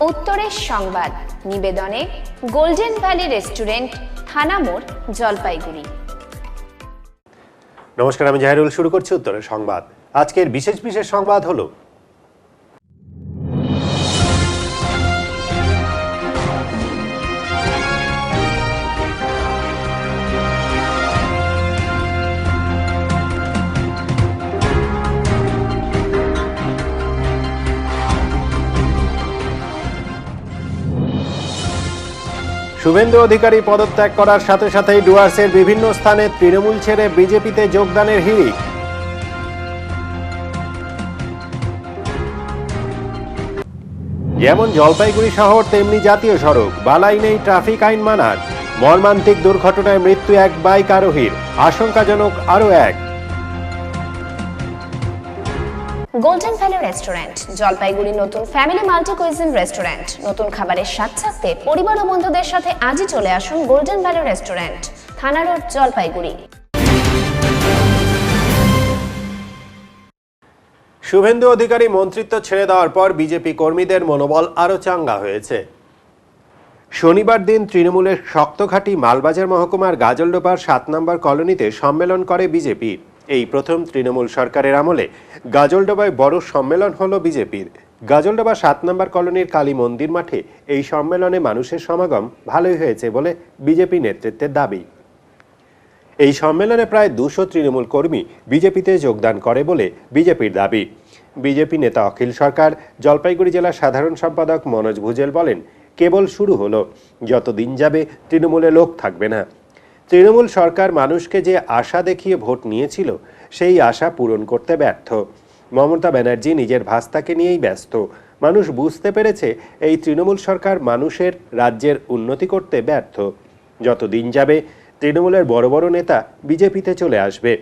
উত্তরের সংবাদ নিবেদনে golden valley restaurant, থানা মোড়, জলপাইগুড়ি। নমস্কার, আমি জাহিরুল। শুরু করছি উত্তরের সংবাদ। আজকের বিশেষ সংবাদ হলো শুভেন্দু অধিকারী পদত্যাগ করার সাথে সাথেই ডুয়ার্সের বিভিন্ন স্থানে তৃণমূল ছেড়ে বিজেপিতে যোগদানের হিড়িক। যেমন জলপাইগুড়ি শহর তেমনি জাতীয় সড়ক, বালাই নেই ট্রাফিক আইন মানার। মর্মান্তিক দুর্ঘটনায় মৃত্যু এক বাইক আরোহীর, আশঙ্কাজনক আরো এক। গোল্ডেন ভ্যালি রেস্টুরেন্ট, জলপাইগুড়ি নতুন ফ্যামিলি মাল্টি কুইজিন রেস্টুরেন্ট। নতুন খাবারের স্বাদ চাখতে পরিবার ও বন্ধুদের সাথে আজই চলে আসুন গোল্ডেন ভ্যালি রেস্টুরেন্ট, থানা রোড, জলপাইগুড়ি। শুভেন্দু অধিকারী মন্ত্রিত্ব ছেড়ে দেওয়ার পর বিজেপি কর্মীদের মনোবল আরো চাঙ্গা হয়েছে। শনিবার দিন তৃণমূলের শক্তঘাটি মালবাজার মহকুমার গাজলডোবার 7 নম্বর কলোনিতে সম্মেলন করে বিজেপি। এই প্রথম তৃণমূল সরকারের আমলে গাজলডোবায় বড় সম্মেলন হলো বিজেপির। গাজলডোবা 7 নম্বর কলোনির কালী মন্দির মাঠে এই সম্মেলনে মানুষের সমাগম ভালোই হয়েছে বলে বিজেপি নেতৃত্বের দাবি। এই সম্মেলনে প্রায় 200 তৃণমূল কর্মী বিজেপিতে যোগদান করে বলে বিজেপির দাবি। বিজেপি নেতা অখিল সরকার, জলপাইগুড়ি জেলার সাধারণ সম্পাদক মনোজ ভুজেল বলেন, কেবল শুরু হলো, যত দিন যাবে তৃণমূলে লোক থাকবে না। তৃণমূল সরকার মানুষকে যে আশা দেখিয়ে ভোট নিয়েছিল সেই আশা পূরণ করতে ব্যর্থ। মমতা ব্যানার্জি নিজের ভাস্তাকে নিয়েই ব্যস্ত। মানুষ বুঝতে পেরেছে এই তৃণমূল সরকার মানুষের রাজ্যের উন্নতি করতে ব্যর্থ। যত দিন যাবে তৃণমূলের বড় বড় নেতা বিজেপিতে চলে আসবে।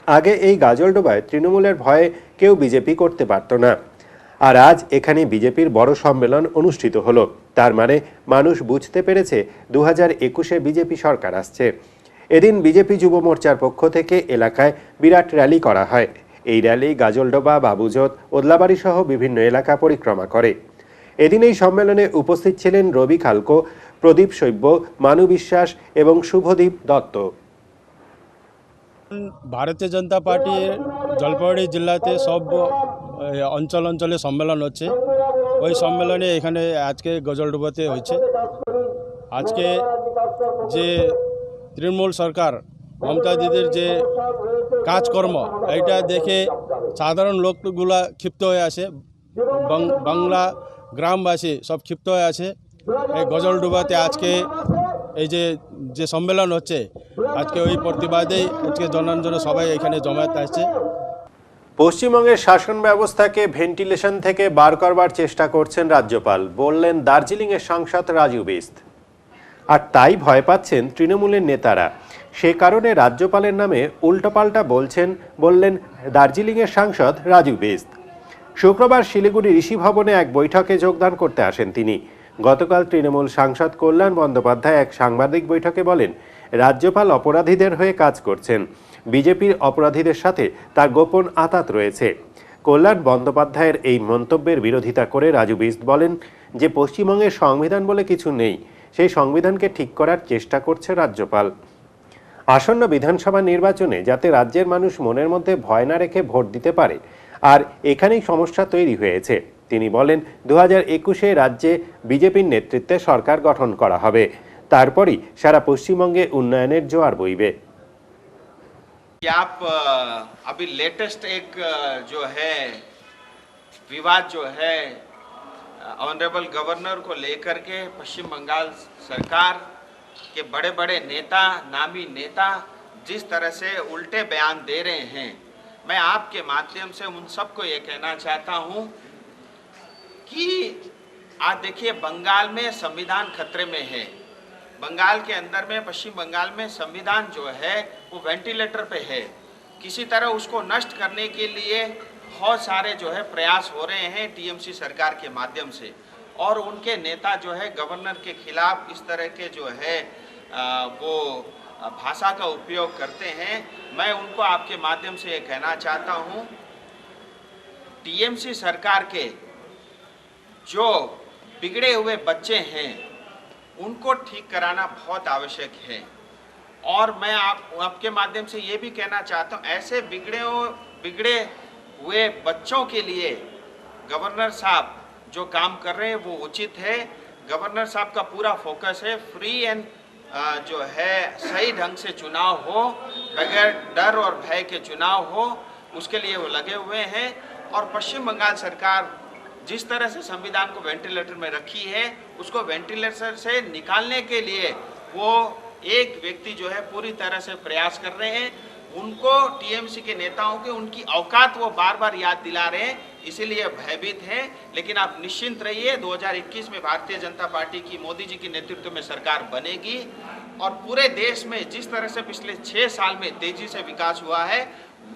আগে এই গাজলডোবায় তৃণমূলের ভয়ে কেউ বিজেপি করতে পারত না, আর আজ এখানে বিজেপির বড় সম্মেলন অনুষ্ঠিত হলো। তার মানে মানুষ বুঝতে পেরেছে 2021-এ বিজেপি সরকার আসছে। এদিন বিজেপি যুব মোর্চার পক্ষ থেকে এলাকায় বিরাট র্যালি করা হয়। এই র্যালি গাজলডোবা, বাবুজোত, ওদলাবাড়ি সহ বিভিন্ন এলাকা পরিক্রমা করে। এদিন এই সম্মেলনে উপস্থিত ছিলেন রবি খালকো, প্রদীপ শৈব্য, মানু বিশ্বাস এবং শুভদীপ দত্ত। ভারতীয় জনতা পার্টির জলপাইগুড়ি জেলাতে সব অঞ্চলে সম্মেলন হচ্ছে। ওই সম্মেলনে এখানে আজকে গজলডোবাতে হয়েছে। আজকে যে তৃণমূল সরকার মমতা দিদির যে কাজকর্ম, এইটা দেখে সাধারণ লোকগুলা ক্ষিপ্ত হয়ে আছে, বাংলা গ্রামবাসী সব ক্ষিপ্ত হয়ে আছে। এই গজলডোবাতে আজকে এই যে সম্মেলন হচ্ছে, আজকে ওই প্রতিবাদেই আজকে জনাঞ্জন সবাই এখানে জমায়েত আসছে। পশ্চিমবঙ্গের শাসন ব্যবস্থাকে ভেন্টিলেশন থেকে বার করবার চেষ্টা করছেন রাজ্যপাল, বললেন দার্জিলিংয়ের সাংসদ রাজু বিস্ত। আর তাই ভয় পাচ্ছেন তৃণমূলের নেতারা। সে কারণে রাজ্যপালের নামে উল্টোপাল্টা বললেন দার্জিলিংয়ের সাংসদ রাজু বিস্ত। শুক্রবার শিলিগুড়ি ঋষি ভবনে এক বৈঠকে যোগদান করতে আসেন তিনি। গতকাল তৃণমূল সাংসদ কল্যাণ বন্দ্যোপাধ্যায় এক সাংবাদিক বৈঠকে বলেন, রাজ্যপাল অপরাধীদের হয়ে কাজ করছেন। বিজেপির অপরাধীদের সাথে তার গোপন আঁতাত রয়েছে। কল্যাণ বন্দ্যোপাধ্যায়ের এই মন্তব্যের বিরোধিতা করে রাজু বিস্ত বলেন যে পশ্চিমবঙ্গের সংবিধান বলে কিছু নেই, সেই সংবিধানকে ঠিক করার চেষ্টা করছে রাজ্যপাল। আসন্ন বিধানসভা নির্বাচনে যাতে রাজ্যের মানুষ মনের মধ্যে ভয় না রেখে ভোট দিতে পারে, আর এখানেই সমস্যা তৈরি হয়েছে। তিনি বলেন 2021-এ রাজ্যে বিজেপির নেতৃত্বে সরকার গঠন করা হবে, তারপরই সারা পশ্চিমবঙ্গে উন্নয়নের জোয়ার বইবে। आप अभी लेटेस्ट एक जो है विवाद जो है ऑनरेबल गवर्नर को लेकर के पश्चिम बंगाल सरकार के बड़े बड़े नेता, नामी नेता जिस तरह से उल्टे बयान दे रहे हैं, मैं आपके माध्यम से उन सबको ये कहना चाहता हूं कि आज देखिए बंगाल में संविधान खतरे में है। बंगाल के अंदर में, पश्चिम बंगाल में संविधान जो है वो वेंटिलेटर पे है। किसी तरह उसको नष्ट करने के लिए बहुत सारे जो है प्रयास हो रहे हैं टीएमसी सरकार के माध्यम से, और उनके नेता जो है गवर्नर के खिलाफ इस तरह के जो है वो भाषा का उपयोग करते हैं। मैं उनको आपके माध्यम से ये कहना चाहता हूँ, टीएमसी सरकार के जो बिगड़े हुए बच्चे हैं उनको ठीक कराना बहुत आवश्यक है। और मैं आपके माध्यम से ये भी कहना चाहता हूँ, ऐसे बिगड़े हुए बच्चों के लिए गवर्नर साहब जो काम कर रहे हैं वो उचित है। गवर्नर साहब का पूरा फोकस है फ्री एंड जो है सही ढंग से चुनाव हो, बगैर डर और भय के चुनाव हो, उसके लिए वो लगे हुए हैं। और पश्चिम बंगाल सरकार जिस तरह से संविधान को वेंटिलेटर में रखी है, उसको वेंटिलेटर से निकालने के लिए वो एक व्यक्ति जो है पूरी तरह से प्रयास कर रहे हैं। उनको टीएमसी के नेताओं के उनकी औकात वो बार बार याद दिला रहे हैं, इसीलिए भयभीत हैं। लेकिन आप निश्चिंत रहिए, 2021 में भारतीय जनता पार्टी की मोदी जी के नेतृत्व में सरकार बनेगी और पूरे देश में जिस तरह से पिछले 6 साल में तेजी से विकास हुआ है,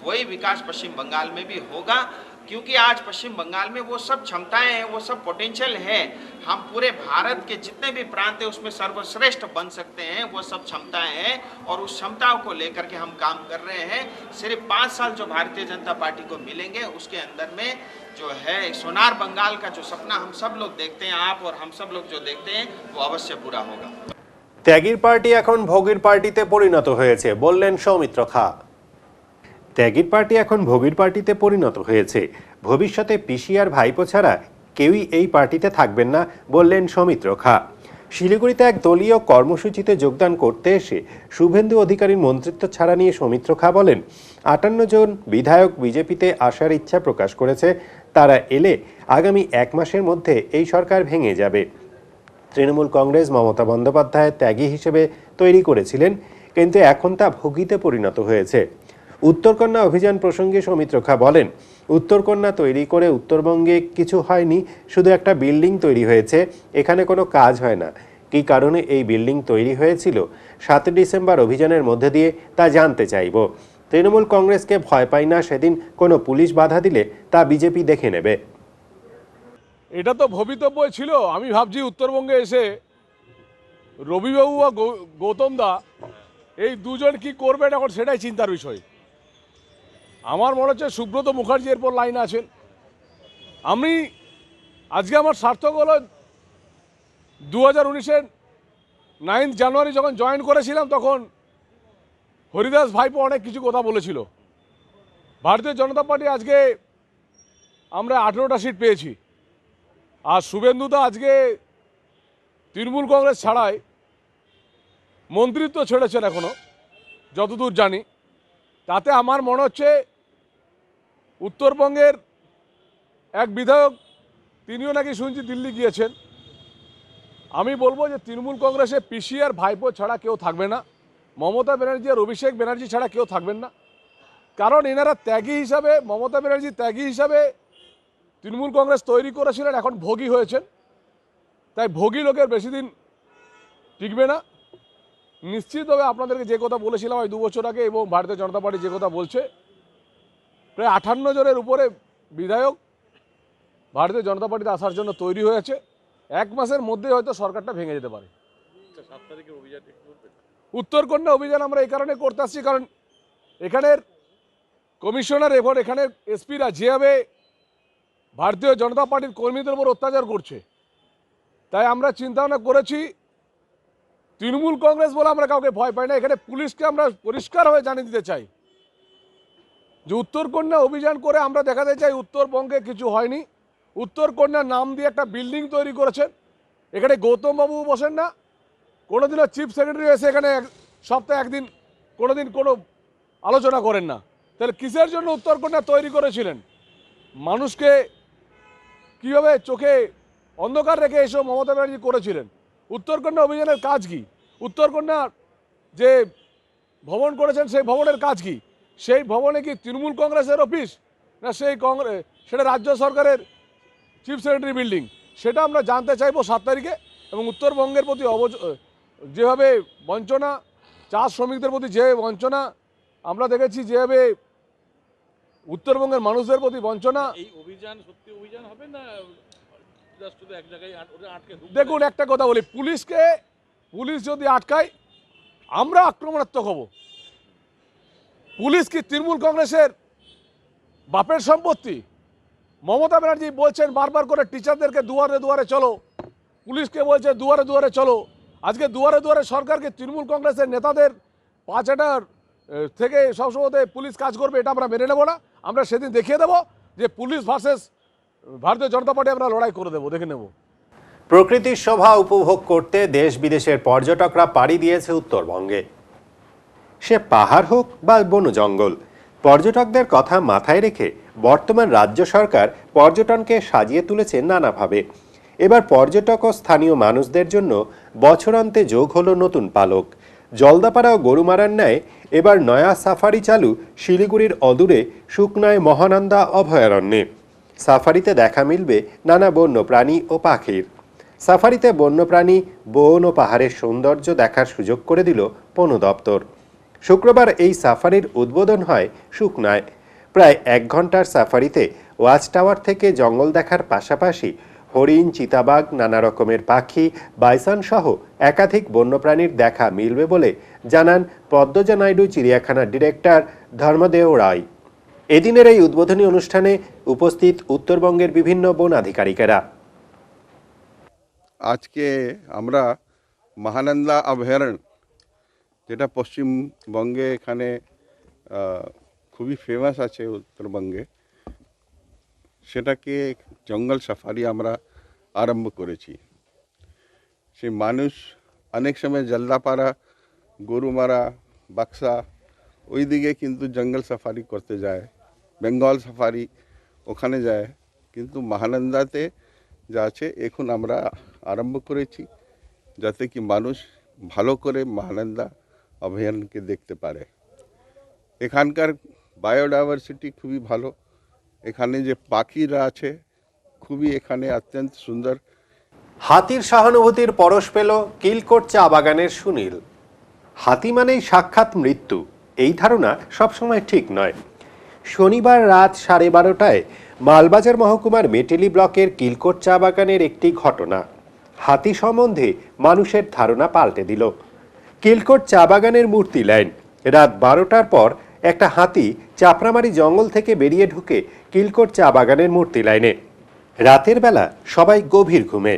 वही विकास पश्चिम बंगाल में भी होगा। क्योंकि आज पश्चिम बंगाल में वो सब क्षमताएं हैं, वो सब पोटेंशियल है। हम पूरे भारत के जितने भी प्रांत हैं उसमें सर्वश्रेष्ठ बन सकते हैं, वो सब क्षमताएं हैं और उस क्षमताओं को लेकर के हम काम कर रहे हैं। सिर्फ 5 साल जो भारतीय जनता पार्टी को मिलेंगे उसके अंदर में जो है सोनार बंगाल का जो सपना हम सब लोग देखते हैं, आप और हम सब लोग जो देखते हैं, वो अवश्य पूरा होगा। ত্যাগীর পার্টি এখন ভোগীর পার্টিতে পরিণত হয়েছে বললেন সৌমিত্র খা। ত্যাগীর পার্টি এখন ভোগীর পার্টিতে পরিণত হয়েছে। ভবিষ্যতে পিসি আর ভাইপো ছাড়া কেউই এই পার্টিতে থাকবেন না বললেন সৌমিত্র খা। শিলিগুড়িতে এক দলীয় কর্মসূচিতে যোগদান করতে এসে শুভেন্দু অধিকারীর মন্ত্রিত্ব ছাড়া নিয়ে সৌমিত্র খা বলেন, 58 জন বিধায়ক বিজেপিতে আসার ইচ্ছা প্রকাশ করেছে। তারা এলে আগামী 1 মাসের মধ্যে এই সরকার ভেঙে যাবে। তৃণমূল কংগ্রেস মমতা বন্দ্যোপাধ্যায় ত্যাগী হিসেবে তৈরি করেছিলেন, কিন্তু এখন তা ভোগীতে পরিণত হয়েছে। উত্তরকন্যা অভিযান প্রসঙ্গে সৌমিত্র খা বলেন, উত্তরকন্যা তৈরি করে উত্তরবঙ্গে কিছু হয়নি, শুধু একটা বিল্ডিং তৈরি হয়েছে, এখানে কোনো কাজ হয় না। কী কারণে এই বিল্ডিং তৈরি হয়েছিল 7 ডিসেম্বর অভিযানের মধ্যে দিয়ে তা জানতে চাইব। তৃণমূল কংগ্রেসকে ভয় পাই না, সেদিন কোনো পুলিশ বাধা দিলে তা বিজেপি দেখে নেবে। এটা তো ভবিতব্যই ছিল। আমি ভাবছি উত্তরবঙ্গে এসে রবিবাবু বা গৌতম দা এই দুজন কি করবেন এখন সেটাই চিন্তার বিষয়। আমার মনে হচ্ছে সুব্রত মুখার্জি এরপর লাইনে আছেন। আমি আজকে আমার সার্থক হলো 2019-এর 9 জানুয়ারি যখন জয়েন করেছিলাম তখন হরিদাস ভাইপো অনেক কিছু কথা বলেছিল। ভারতীয় জনতা পার্টি আজকে আমরা 18টা সিট পেয়েছি। আর শুভেন্দুদা আজকে তৃণমূল কংগ্রেস ছাড়াই মন্ত্রিত্ব ছেড়েছেন এখনও যতদূর জানি। তাতে আমার মনে হচ্ছে উত্তরবঙ্গের এক বিধায়ক তিনিও নাকি শুনছি দিল্লি গিয়েছেন। আমি বলবো যে তৃণমূল কংগ্রেসে পিসি আর ভাইপো ছাড়া কেউ থাকবে না, মমতা ব্যানার্জি আর অভিষেক ব্যানার্জি ছাড়া কেউ থাকবেন না। কারণ এনারা ত্যাগী হিসাবে, মমতা ব্যানার্জি ত্যাগী হিসাবে তৃণমূল কংগ্রেস তৈরি করেছিলেন, এখন ভোগী হয়েছেন। তাই ভোগী লোকের বেশি দিন টিকবে না। নিশ্চিতভাবে আপনাদেরকে যে কথা বলেছিলাম ওই 2 বছর আগে, এবং ভারতীয় জনতা পার্টি যে কথা বলছে, প্রায় 58 জনের উপরে বিধায়ক ভারতীয় জনতা পার্টিতে আসার জন্য তৈরি হয়েছে। 1 মাসের মধ্যে হয়তো সরকারটা ভেঙে যেতে পারে। উত্তরকন্যা অভিযান আমরা এই কারণে করতে আসছি, কারণ এখানের কমিশনার এবং এখানের এসপিরা যেভাবে ভারতীয় জনতা পার্টির কর্মীদের উপর অত্যাচার করছে, তাই আমরা চিন্তা ভাবনা করেছি তৃণমূল কংগ্রেস বলে আমরা কাউকে ভয় পাই না। এখানে পুলিশকে আমরা পরিষ্কারভাবে জানিয়ে দিতে চাই যে উত্তরকন্যা অভিযান করে আমরা দেখাতে চাই উত্তরবঙ্গে কিছু হয়নি। উত্তরকন্যার নাম দিয়ে একটা বিল্ডিং তৈরি করেছেন, এখানে গৌতম বাবু বসেন না, কোনোদিনও চিফ সেক্রেটারি এসে এখানে সপ্তাহে 1 দিন কোনোদিন কোনো আলোচনা করেন না। তাহলে কিসের জন্য উত্তরকন্যা তৈরি করেছিলেন? মানুষকে কীভাবে চোখে অন্ধকার রেখে এসব মমতা ব্যানার্জি করেছিলেন। উত্তরকন্যা অভিযানের কাজ কি? উত্তরকন্যা যে ভবন করেছেন সেই ভবনের কাজ কি? সেই ভবনে কি তৃণমূল কংগ্রেসের অফিস, না সেই সেটা রাজ্য সরকারের চিফ সেক্রেটারি বিল্ডিং? সেটা আমরা জানতে চাইবো 7 তারিখে। এবং উত্তরবঙ্গের প্রতি যেভাবে বঞ্চনা, চা শ্রমিকদের প্রতি যে বঞ্চনা আমরা দেখেছি, যেভাবে উত্তরবঙ্গের মানুষদের প্রতি বঞ্চনা, এই অভিযান সত্যি অভিযান হবে না শুধু এক জায়গায় আটকে? দেখুন একটা কথা বলি, পুলিশ যদি আটকায় আমরা আক্রমণাত্মক হব। পুলিশ কি তৃণমূল কংগ্রেসের বাপের সম্পত্তি? মমতা ব্যানার্জি বলছেন বারবার করে টিচারদেরকে দুয়ারে দুয়ারে চলো, পুলিশকে বলছে দুয়ারে দুয়ারে চলো। আজকে দুয়ারে দুয়ারে সরকারকে তৃণমূল কংগ্রেসের নেতাদের পাঁচটার থেকে সবসময় পুলিশ কাজ করবে, এটা আমরা মেনে নেব না। আমরা সেদিন দেখিয়ে দেবো যে পুলিশ ভার্সেস ভারতীয় জনতা পার্টি আমরা লড়াই করে দেবো, দেখে নেব। প্রকৃতির শোভা উপভোগ করতে দেশ বিদেশের পর্যটকরা পাড়ি দিয়েছে উত্তরবঙ্গে। সে পাহাড় হোক বা বন জঙ্গল, পর্যটকদের কথা মাথায় রেখে বর্তমান রাজ্য সরকার পর্যটনকে সাজিয়ে তুলেছে নানাভাবে। এবার পর্যটক ও স্থানীয় মানুষদের জন্য বছরান্তে যোগ হলো নতুন পালক। জলদাপাড়া ও গরুমারার ন্যায় এবার নয়া সাফারি চালু শিলিগুড়ির অদূরে শুকনায় মহানন্দা অভয়ারণ্যে। সাফারিতে দেখা মিলবে নানা বন্য প্রাণী ও পাখির। সাফারিতে বন্যপ্রাণী, বন ও পাহাড়ের সৌন্দর্য দেখার সুযোগ করে দিল বন দপ্তর। শুক্রবার এই সাফারির উদ্বোধন হয় শুকনায়। প্রায় 1 ঘন্টার সাফারিতে ওয়াচ টাওয়ার থেকে জঙ্গল দেখার পাশাপাশি হরিণ, চিতাবাঘ, নানা রকমের পাখি, বাইসন সহ একাধিক বন্যপ্রাণীর দেখা মিলবে বলে জানান পদ্মজা নাইডু চিড়িয়াখানার ডিরেক্টর ধর্মদেও রায়। এদিনের এই উদ্বোধনী অনুষ্ঠানে উপস্থিত উত্তরবঙ্গের বিভিন্ন বন আধিকারিকেরা। আজকে আমরা মহানন্দা অভয়ারণ্য, যেটা পশ্চিমবঙ্গে এখানে খুবই ফেমাস আছে উত্তরবঙ্গে, সেটাকে জঙ্গল সাফারি আমরা আরম্ভ করেছি। সেই মানুষ অনেক সময় জলদাপাড়া, গরুমারা, বাক্সা ওই দিকে কিন্তু জঙ্গল সাফারি করতে যায়, বেঙ্গল সাফারি ওখানে যায়, কিন্তু মহানন্দাতে যা আছে এখন আমরা আরম্ভ করেছি যাতে কি মানুষ ভালো করে মহানন্দা অভয়ারণ্যকে দেখতে পারে। এখানকার বায়োডাইভার্সিটি খুবই ভালো, এখানে যে পাখিরা আছে খুবই এখানে অত্যন্ত সুন্দর। হাতির সহানুভূতির পরশ পেল কিলকোট চা বাগানের সুনীল। হাতি মানেই সাক্ষাৎ মৃত্যু, এই ধারণা সবসময় ঠিক নয়। শনিবার রাত 12:30টায় মালবাজার মহকুমার মেটেলি ব্লকের কিলকোট চা বাগানের একটি ঘটনা হাতি সম্বন্ধে মানুষের ধারণা পাল্টে দিল। কিলকোট চা বাগানের মূর্তি লাইন রাত 12টার পর একটা হাতি চাপড়ামারি জঙ্গল থেকে বেরিয়ে ঢুকে কিলকোট চা বাগানের মূর্তি লাইনে। রাতের বেলা সবাই গভীর ঘুমে।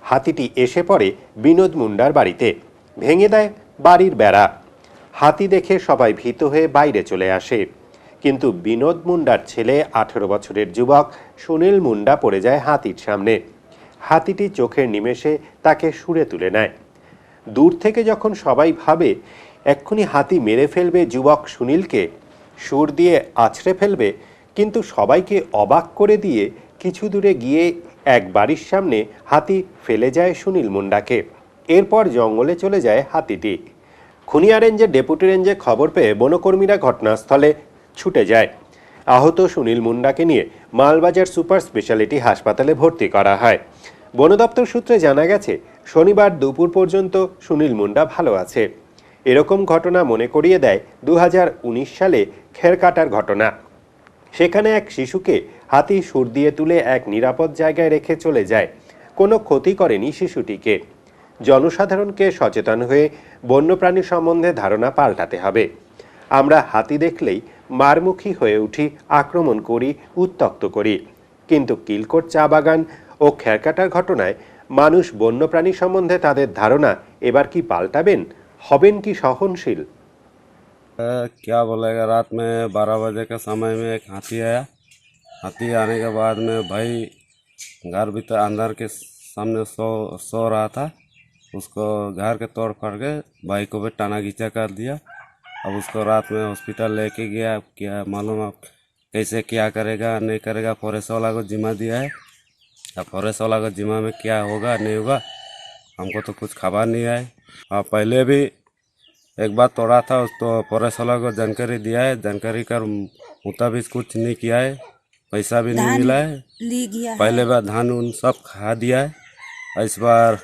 হাতিটি এসে পড়ে বিনোদ মুন্ডার বাড়িতে, ভেঙে দেয় বাড়ির বেড়া। হাতি দেখে সবাই ভীত হয়ে বাইরে চলে আসে, কিন্তু বিনোদ মুন্ডার ছেলে 18 বছরের যুবক সুনীল মুন্ডা পড়ে যায় হাতির সামনে। হাতিটি চোখের নিমেষে তাকে শুঁড়ে তুলে নেয়। দূর থেকে যখন সবাই ভাবে এক্ষুনি হাতি মেরে ফেলবে যুবক সুনীলকে, শুঁড় দিয়ে আছড়ে ফেলবে, কিন্তু সবাইকে অবাক করে দিয়ে কিছু দূরে গিয়ে এক বাড়ির সামনে হাতি ফেলে যায় সুনীল মুন্ডাকে। এরপর জঙ্গলে চলে যায় হাতিটি। খুনিয়া রেঞ্জের ডেপুটি রেঞ্জে খবর পেয়ে বনকর্মীরা ঘটনাস্থলে ছুটে যায়। আহত সুনীল মুন্ডাকে নিয়ে মালবাজার সুপার স্পেশালিটি হাসপাতালে ভর্তি করা হয়। বন দপ্তর সূত্রে জানা গেছে শনিবার দুপুর পর্যন্ত সুনীল মুন্ডা ভালো আছে। এরকম ঘটনা মনে করিয়ে দেয় 2019 সালে খেরকাটার ঘটনা। সেখানে এক শিশুকে হাতি শুঁড় দিয়ে তুলে এক নিরাপদ জায়গায় রেখে চলে যায়, কোনো ক্ষতি করেনি শিশুটিকে। জনসাধারণকে সচেতন হয়ে বন্যপ্রাণী সম্বন্ধে ধারণা পাল্টাতে হবে। আমরা হাতি দেখলেই মারমুখী হয়ে উঠি, আক্রমণ করি, উত্ত্যক্ত করি, কিন্তু কিলকোট চা বাগান ও খেরকাটার ঘটনায় মানুষ বন্যপ্রাণী সম্বন্ধে তাদের ধারণা এবার কি পাল্টাবেন, হবেন কি সহনশীল? क्या बोलेगा, रात में 12 बजे के समय में एक हाथी आया। हाथी आने के बाद में भाई घर भीतर अंदर के सामने सो रहा था, उसको घर के तोड़ फोड़ के भाई को भी टाना खींचा कर दिया। अब उसको रात में हॉस्पिटल लेके गया, क्या मालूम अब कैसे क्या करेगा नहीं करेगा। फॉरेस्ट वाला को जिम्मा दिया है, अब फॉरेस्ट वाला को जिम्मा में क्या होगा नहीं होगा हमको तो कुछ खबर नहीं है। हाँ, पहले भी एक बार तोड़ा था, उस तो फॉरेस्ट वाला को जानकारी दिया है, जानकारी कर मुताबिक कुछ नहीं किया है, पैसा भी नहीं मिला है। पहले बार धान उन सब खा दिया है, इस बार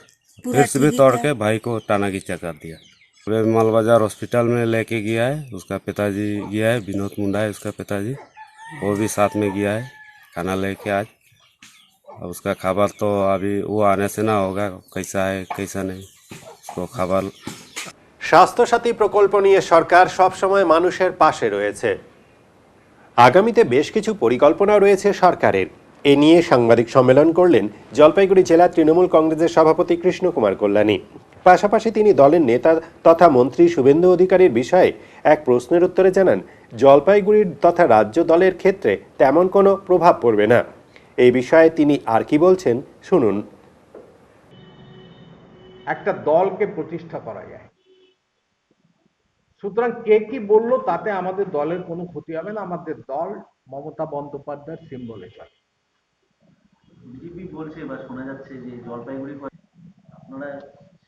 फिर से भी तोड़ के भाई को टाना खींचा कर दिया। पूरे मालबाजार हॉस्पिटल में लेके गया है, उसका पिताजी गया है, विनोद मुंडा है उसका पिताजी, वो भी साथ में गया है खाना लेके आज। अब उसका खबर तो अभी वो आने से ना होगा, कैसा है कैसा नहीं उसको खबर। স্বাস্থ্যসাথী প্রকল্প নিয়ে সরকার সবসময় মানুষের পাশে রয়েছে। আগামীতে বেশ কিছু পরিকল্পনা রয়েছে সরকারের। এ নিয়ে সাংবাদিক সম্মেলন করলেন জলপাইগুড়ি জেলা তৃণমূল কংগ্রেসের সভাপতি কৃষ্ণ কুমার কল্যাণী। পাশাপাশি তিনি দলের নেতা তথা মন্ত্রী শুভেন্দু অধিকারীর বিষয়ে এক প্রশ্নের উত্তরে জানান, জলপাইগুড়ির তথা রাজ্য দলের ক্ষেত্রে তেমন কোনো প্রভাব পড়বে না। এই বিষয়ে তিনি আর কি বলছেন শুনুন। একটা দলকে প্রতিষ্ঠা করা যায়, সুতরাং কে কি বললো তাতে আমাদের দলের কোনো ক্ষতি হবে না। আমাদের দল মমতা বন্দ্যোপাধ্যায়ের সিম্বলে চলে। বিজেপি বলছে বা শোনা যাচ্ছে যে জলপাইগুড়ি আপনারা,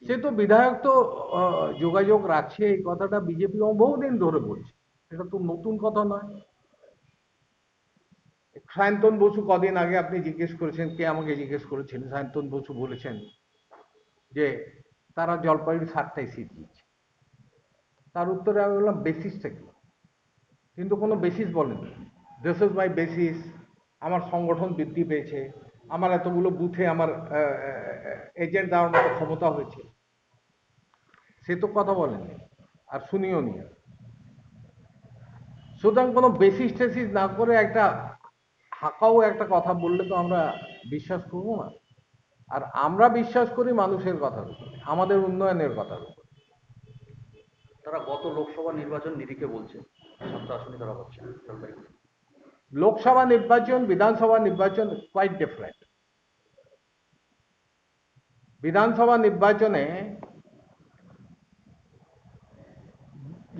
সে তো বিধায়ক তো যোগাযোগ রাখছে, এই কথাটা বিজেপি বহুদিন ধরে বলছে, এটা তো নতুন কথা নয়। সায়ন্তন বসু কদিন আগে আপনি জিজ্ঞেস করেছেন, কে আমাকে জিজ্ঞেস করেছেন, সায়ন্তন বসু বলেছেন যে তারা জলপাইগুড়ি 7টায় সিট দিচ্ছে। তার উত্তরে আমি বললাম বেসিসটা কি, কিন্তু কোনো বেসিস বলেনি। দিস ইজ মাই বেসিস, আমার সংগঠন বৃদ্ধি পেয়েছে, আমার এতগুলো বুথে আমার এজেন্ট দেওয়ার মতো ক্ষমতা হয়েছে, সে তো কথা বলেনি আর শুনিও নি। সুতরাং কোনো বেসিস টেসিস না করে একটা হাঁকাও একটা কথা বললে তো আমরা বিশ্বাস করবো না। আর আমরা বিশ্বাস করি মানুষের কথার উপরে, আমাদের উন্নয়নের কথার উপরে। তারা গত লোকসভা নির্বাচন নিরিখে বলছে 7টা আসনে তারা পাচ্ছে জলপাইগুড়ি। লোকসভা নির্বাচন, বিধানসভা নির্বাচন কোয়াইট ডিফারেন্ট। বিধানসভা নির্বাচনে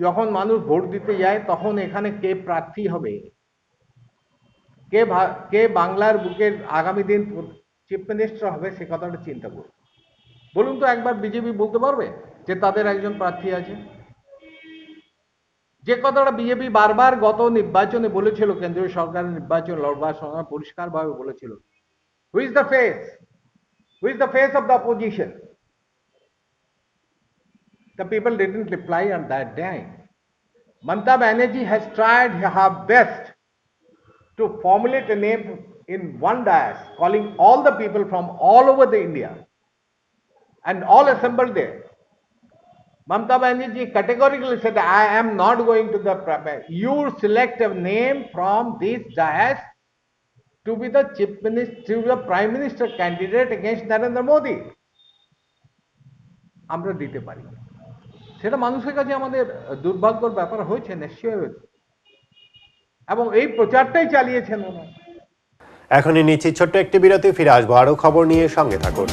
যখন মানুষ ভোট দিতে যায় তখন এখানে কে প্রার্থী হবে, কে বাংলার বুকের আগামী দিন চিফ মিনিস্টার হবে, সে কথাটা চিন্তা করবে। বলুন তো একবার বিজেপি বলতে পারবে যে তাদের একজন প্রার্থী আছে? যে কথাটা বিজেপি বারবার গত নির্বাচনে বলেছিল, কেন্দ্রীয় সরকারের নির্বাচন লড়বার সময় পরিষ্কারভাবে বলেছিল, who is the face, who is the face of the opposition? The people didn't reply on that day. Mamata Banerjee has tried her best to formulate a name in one dais, calling all the people from all over the India and all assembled there. Mamata Banerjee categorically said, I am not going to the primary. You select a name from this dais to be the chief minister, to be the prime minister candidate against Narendra Modi. আমরা দিতে পারি, সেটা মানুষের কাছে আমাদের দুর্ভাগ্যের ব্যাপার হয়েছে, নিশ্চয়ই হয়েছে, এবং এই প্রচারটাই চালিয়েছেন ওনারা। এখনই নিচ্ছি ছোট্ট একটি বিরতি, ফিরে আসবো আরো খবর নিয়ে, সঙ্গে থাকুন।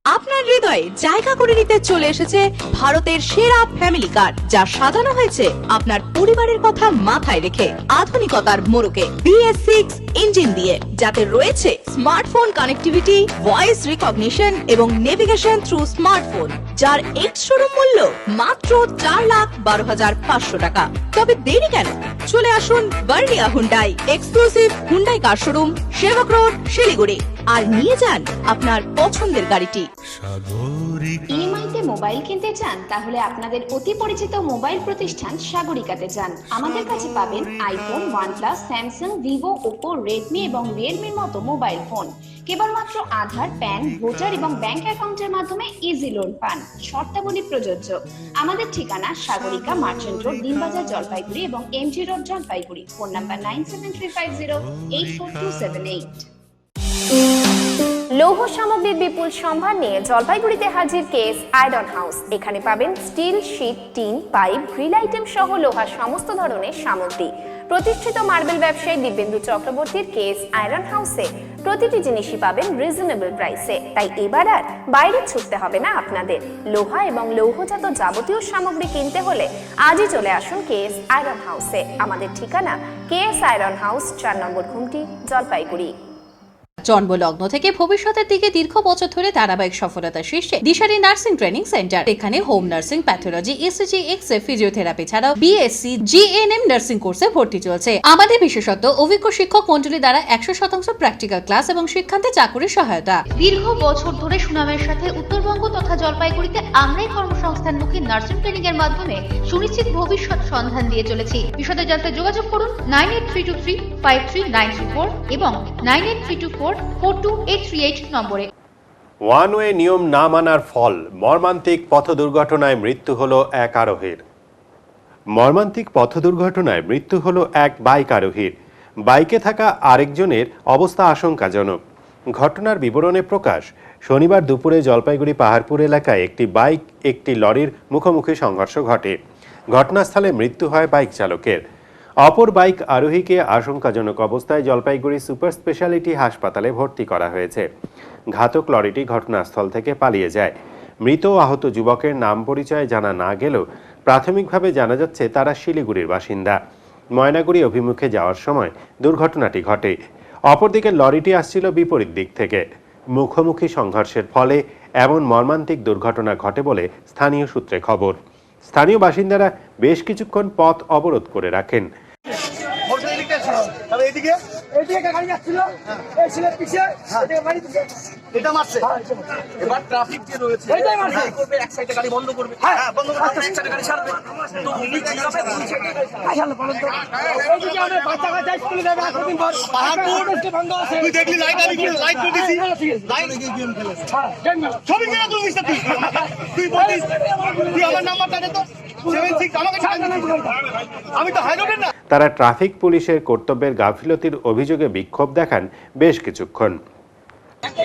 আপনার হৃদয়ে জায়গা করে নিতে চলে এসেছে ভারতের সেরা ফ্যামিলি কার, যা সাজানো হয়েছে আপনার পরিবারের কথা মাথায় রেখে আধুনিকতার মোড়কে BS6 ইঞ্জিন দিয়ে, যাতে রয়েছে স্মার্টফোন কানেক্টিভিটি, ভয়েস রিকগনিশন এবং নেভিগেশন থ্রু স্মার্টফোন, যার এক্স শোরুম মূল্য মাত্র 4,12,500 টাকা। তবে দেরি কেন? চলে আসুন Barlia Hyundai exclusive Hyundai car showroom, Sevoke road, Siliguri, আর নিয়ে যান আপনার পছন্দের গাড়িটি। ইএমআইতে মোবাইল কিনতে চান? তাহলে আপনাদের অতি পরিচিত মোবাইল প্রতিষ্ঠান সাগরিকাতে যান। আমাদের কাছে পাবেন iPhone, OnePlus, Samsung, Vivo, Oppo, Redmi এবং রিয়েলমির মতো মোবাইল ফোন। কেবলমাত্র আধার, প্যান, ভোটার এবং ব্যাংক অ্যাকাউন্টের মাধ্যমে ইজি লোন পান। শর্তাবলী প্রযোজ্য। আমাদের ঠিকানা সাগরিকা, মার্চেন্ট রোড, দিনবাজার, জলপাইগুড়ি এবং MG road, Jalpaiguri. Phone number 9735084278। লৌহ সামগ্রীর বিপুল সম্ভার নিয়ে জলপাইগুড়িতে হাজির কেএস আয়রন হাউস। এখানে পাবেন steel, sheet, tin, pipe, grill item সহ লোহার সমস্ত ধরনের সামগ্রী। প্রতিষ্ঠিত মার্বেল ব্যবসায়ী দিব্যেন্দু চক্রবর্তীর কেএস আয়রন হাউসে প্রতিটি জিনিসই পাবেন রিজনেবল প্রাইসে। তাই এবার আর বাইরে ছুটতে হবে না আপনাদের। লোহা এবং লৌহজাত যাবতীয় সামগ্রী কিনতে হলে আজই চলে আসুন কেএস আয়রন হাউসে। আমাদের ঠিকানা কেএস আয়রন হাউস, 4 নম্বর ঘুমটি, জলপাইগুড়ি। জন্মলগ্ন থেকে ভবিষ্যতের দিকে দীর্ঘ বছর ধরে ধারাবাহিক সফলতার শীর্ষে দিশারি নার্সিং ট্রেনিং সেন্টার। এখানে home nursing, pathology, ECG, X ray, physiotherapy ছাড়াও বিএসসি, জিএনএম নার্সিং কোর্সে ভর্তি চলছে। আমাদের বিশেষত্ব অভিজ্ঞ শিক্ষক মন্ডলী দ্বারা 100% প্র্যাকটিক্যাল ক্লাস এবং শিক্ষান্তে চাকুরির সহায়তা। দীর্ঘ বছর ধরে সুনামের সাথে উত্তরবঙ্গ তথা জলপাইগুড়িতে আমরাই কর্মসংস্থানমুখী নার্সিং ট্রেনিং এর মাধ্যমে সুনিশ্চিত ভবিষ্যৎ সন্ধান দিয়ে চলেছি। বিশদে জানতে যোগাযোগ করুন 9832353934 এবং 9832442838 নম্বরে। ওয়ান ওয়ে নিয়ম না মানার ফল, মর্মান্তিক পথ দুর্ঘটনায় মৃত্যু হলো এক আরোহীর। মর্মান্তিক পথ দুর্ঘটনায় মৃত্যু হলো এক বাইক আরোহীর। বাইকে থাকা আরেকজনের অবস্থা আশঙ্কাজনক। ঘটনার বিবরণে প্রকাশ, শনিবার দুপুরে জলপাইগুড়ি পাহাড়পুর এলাকায় একটি বাইক একটি লরির মুখোমুখি সংঘর্ষ ঘটে। ঘটনাস্থলে মৃত্যু হয় বাইক চালকের। অপর বাইক আরোহীকে আশঙ্কাজনক অবস্থায় জলপাইগুড়ি সুপার স্পেশালিটি হাসপাতালে ভর্তি করা হয়েছে। ঘাতক লরিটি ঘটনাস্থল থেকে পালিয়ে যায়। মৃত ও আহত যুবকের নাম পরিচয় জানা না গেলেও প্রাথমিকভাবে জানা যাচ্ছে তারা শিলিগুড়ির বাসিন্দা। ময়নাগুড়ি অভিমুখে যাওয়ার সময় দুর্ঘটনাটি ঘটে। অপরদিকে লরিটি আসছিল বিপরীত দিক থেকে। মুখোমুখি সংঘর্ষের ফলে এমন মর্মান্তিক দুর্ঘটনা ঘটে বলে স্থানীয় সূত্রে খবর। স্থানীয় বাসিন্দারা বেশ কিছুক্ষণ পথ অবরোধ করে রাখেন। এবার ট্রাফিক যে রয়েছে করবে, এক সাইডে গাড়ি বন্ধ করবে, বন্ধ করবে, এক সাইডে গাড়ি ছাড়বে। তো উনি কিভাবে পাহাড়পুর তুই দেখলি লাইট আমি লাইট করে দিছি, লাইট ছবি কেন তুই তুই বলিস তুই আমার নাম্বারটা দে তো 76 আমাকে আমি তো হাইরোডের না। তারা ট্রাফিক পুলিশের কর্তব্যের গাফিলতির অভিযোগে বিক্ষোভ দেখান বেশ কিছুক্ষণ।